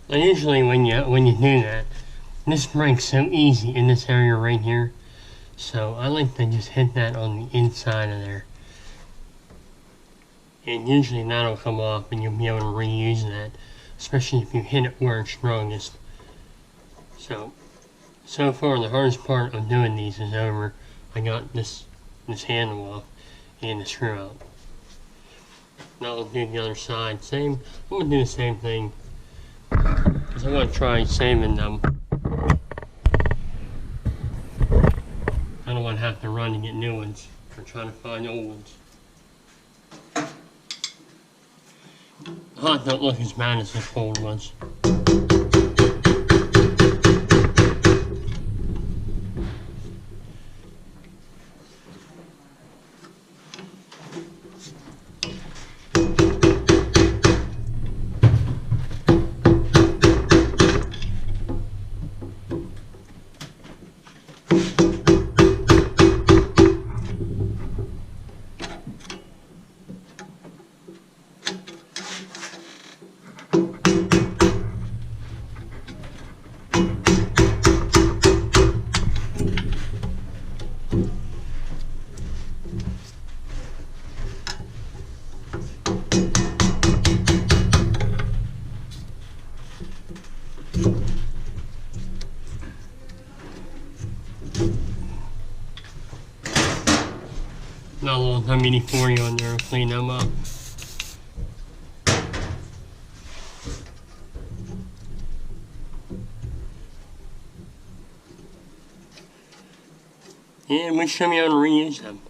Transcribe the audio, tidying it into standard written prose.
And usually when you do that, this breaks so easy in this area right here. So I like to just hit that on the inside of there. And usually that'll come off and you'll be able to reuse that, especially if you hit it where it's strongest. So far the hardest part of doing these is over. I got this handle off and the screw out. Now I'll do the other side. I'm going to do the same thing because I want to try saving them. I don't want to have to run and get new ones or trying to find old ones. The hot don't look as bad as the cold ones. Not a little mini 40 on there to clean them up. And we should be able to reuse them.